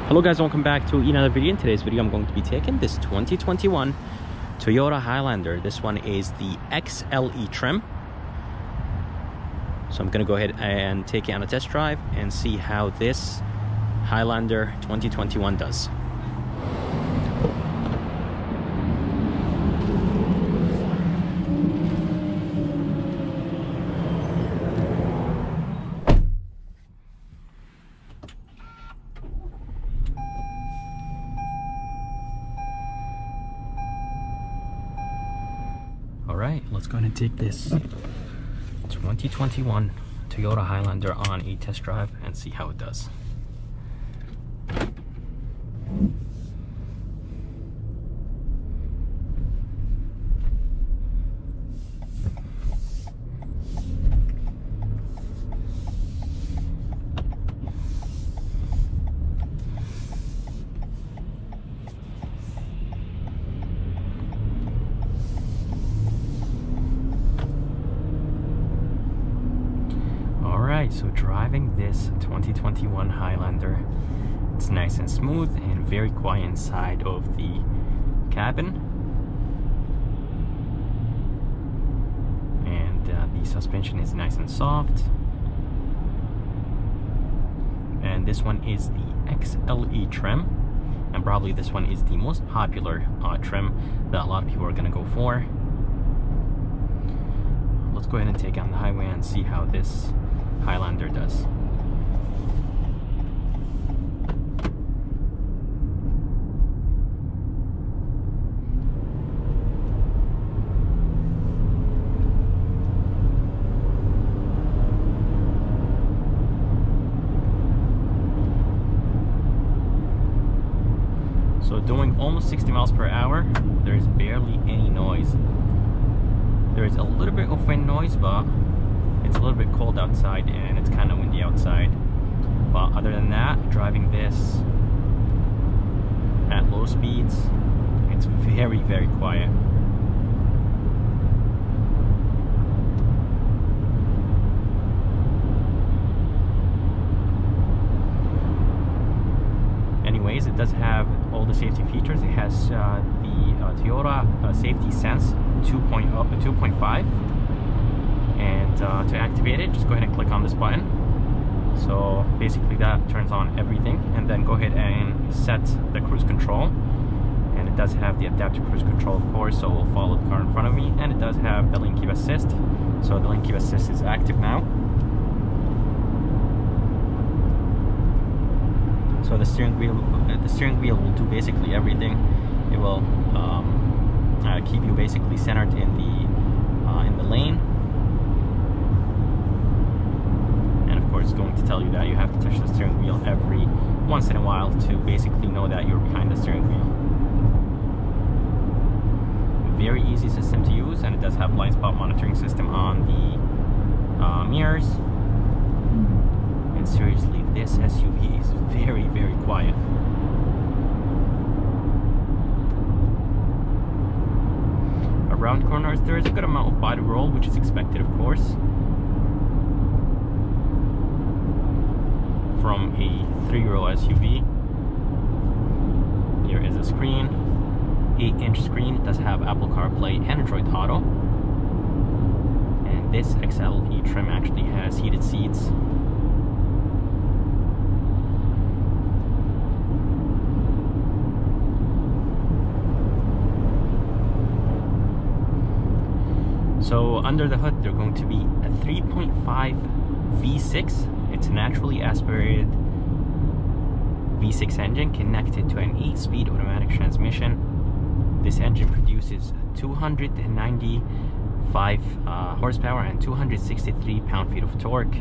Hello guys, welcome back to another video. In today's video I'm going to be taking this 2021 Toyota Highlander. This one is the XLE trim. So I'm going to go ahead and take it on a test drive and see how this Highlander 2021 does. Alright, let's go ahead and take this 2021 Toyota Highlander on a test drive and see how it does. So driving this 2021 Highlander, it's nice and smooth and very quiet inside of the cabin, and the suspension is nice and soft. And this one is the XLE trim, and probably this one is the most popular trim that a lot of people are going to go for. Let's go ahead and take it on the highway and see how this Highlander does. So doing almost 60 miles per hour, there's barely any noise. There is a little bit of wind noise, but it's a little bit cold outside and it's kind of windy outside. But other than that, driving this at low speeds, it's very, very quiet. Anyways, it does have all the safety features. It has the Toyota Safety Sense 2.5. And to activate it, just go ahead and click on this button. So basically that turns on everything, and then go ahead and set the cruise control. And it does have the adaptive cruise control, of course, so it will follow the car in front of me. And it does have the lane keep assist, so the lane keep assist is active now. So the steering wheel will do basically everything. It will keep you basically centered in the lane. It's going to tell you that you have to touch the steering wheel every once in a while to basically know that you're behind the steering wheel. Very easy system to use, and it does have blind spot monitoring system on the mirrors. And seriously, this SUV is very, very quiet. Around corners, there is a good amount of body roll, which is expected, of course, from a 3-year-old SUV. Here is a screen, 8-inch screen. It does have Apple CarPlay and Android Auto. And this XLE trim actually has heated seats. So under the hood, they're going to be a 3.5 V6. It's a naturally aspirated V6 engine connected to an 8-speed automatic transmission. This engine produces 295 horsepower and 263 pound-feet of torque.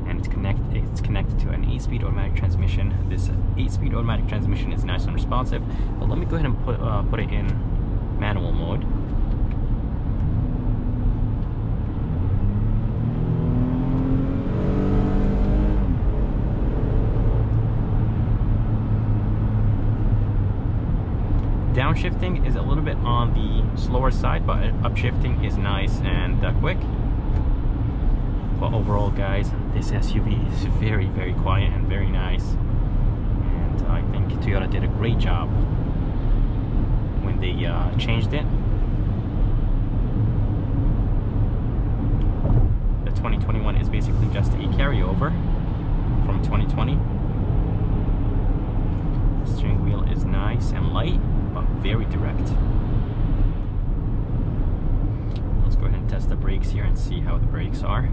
And it's connected to an 8-speed automatic transmission. This 8-speed automatic transmission is nice and responsive. But let me go ahead and put it in manual mode. Downshifting is a little bit on the slower side, but upshifting is nice and quick. But overall, guys, this SUV is very, very quiet and very nice. Toyota did a great job when they changed it. The 2021 is basically just a carryover from 2020. The steering wheel is nice and light, but very direct. Let's go ahead and test the brakes here and see how the brakes are.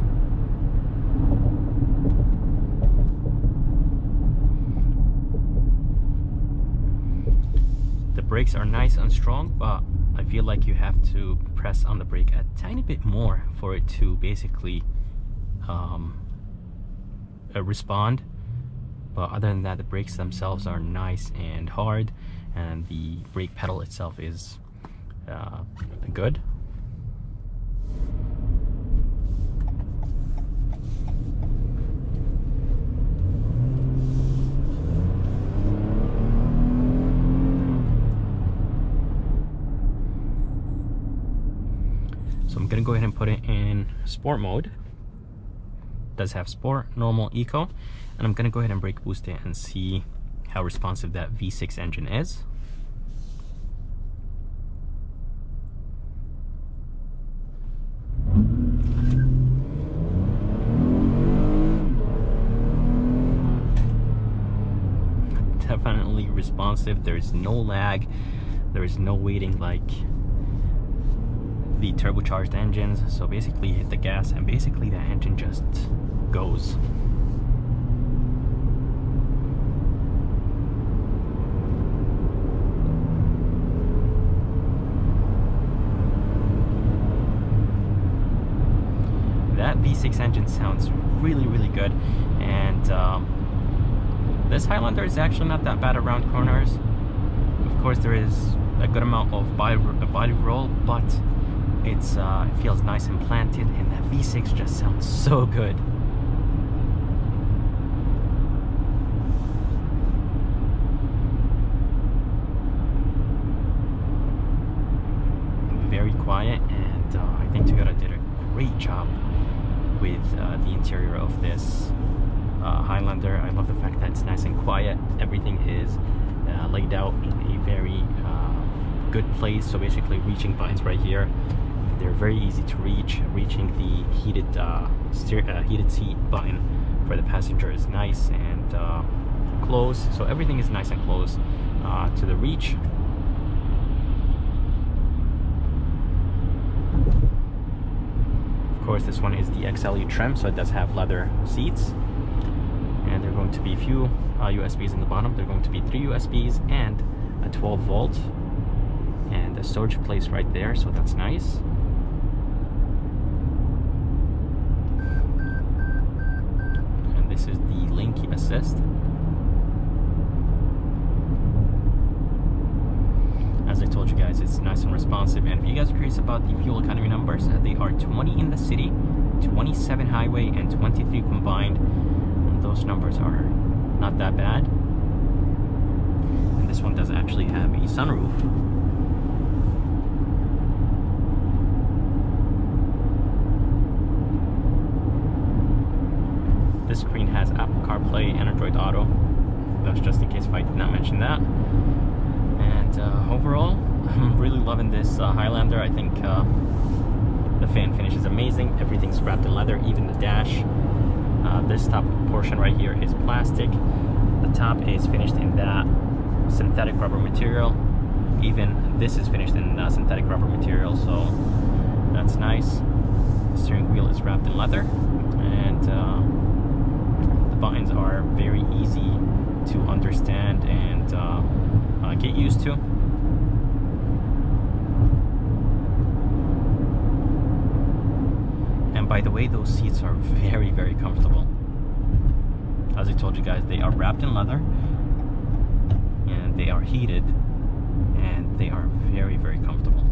The brakes are nice and strong, but I feel like you have to press on the brake a tiny bit more for it to basically respond. But other than that, the brakes themselves are nice and hard, and the brake pedal itself is good. So I'm gonna go ahead and put it in sport mode. It does have sport, normal, eco, and I'm gonna go ahead and brake boost it and see how responsive that V6 engine is. Definitely responsive. There is no lag, there is no waiting like the turbocharged engines. So basically hit the gas and basically that engine just goes. That V6 engine sounds really good, and this Highlander is actually not that bad around corners. Of course there is a good amount of body roll, but it feels nice and planted, and that V6 just sounds so good. Very quiet, and I think Toyota did a great job with the interior of this Highlander. I love the fact that it's nice and quiet. Everything is laid out in a very good place. So basically reaching buttons right here, they're very easy to reach. Reaching the heated seat button for the passenger is nice and close. So everything is nice and close to the reach. Of course, this one is the XLE trim, so it does have leather seats, and there are going to be a few USBs in the bottom. There are going to be 3 USBs and a 12 volt and a storage place right there, so that's nice. And this is the lane keep assist. As I told you guys, it's nice and responsive. And if you guys are curious about the fuel economy numbers, they are 20 in the city, 27 highway, and 23 combined. And those numbers are not that bad. And this one does actually have a sunroof. This screen has Apple CarPlay and Android Auto. That's just in case if I did not mention that. And overall, I'm really loving this Highlander. I think the fan finish is amazing. Everything's wrapped in leather, even the dash. This top portion right here is plastic. The top is finished in that synthetic rubber material. Even this is finished in synthetic rubber material, so that's nice. The steering wheel is wrapped in leather, and the buttons are very easy to understand and get used to. And by the way, those seats are very comfortable. As I told you guys, they are wrapped in leather, and they are heated, and they are very comfortable.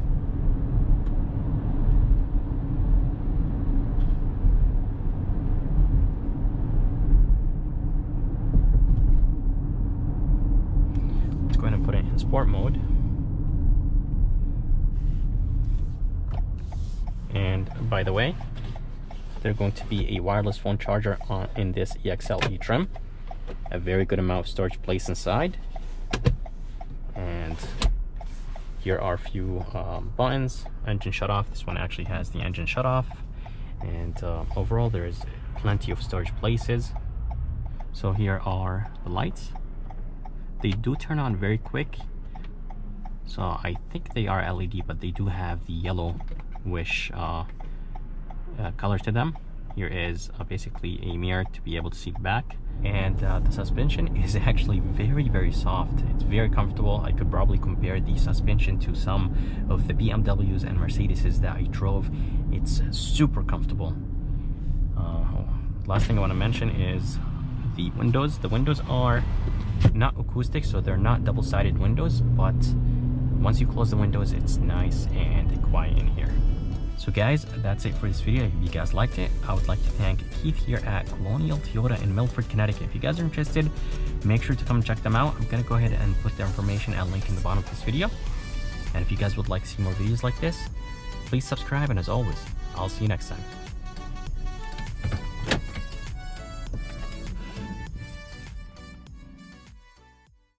Let's go ahead and put it in sport mode. And by the way, there's going to be a wireless phone charger in this EXLE trim. A very good amount of storage place inside. And here are a few buttons. Engine shut off. This one actually has the engine shut off. And overall, there is plenty of storage places. So here are the lights. They do turn on very quick. So I think they are LED, but they do have the yellowish color to them. Here is basically a mirror to be able to see the back. And the suspension is actually very soft. It's very comfortable. I could probably compare the suspension to some of the BMWs and Mercedeses that I drove. It's super comfortable. Last thing I want to mention is the windows. The windows are not acoustic, so they're not double-sided windows, but once you close the windows, it's nice and quiet in here. So guys, that's it for this video. If you guys liked it, I would like to thank Keith here at Colonial Toyota in Milford, Connecticut. If you guys are interested, make sure to come check them out. I'm gonna go ahead and put their information and link in the bottom of this video. And if you guys would like to see more videos like this, please subscribe, and as always, I'll see you next time.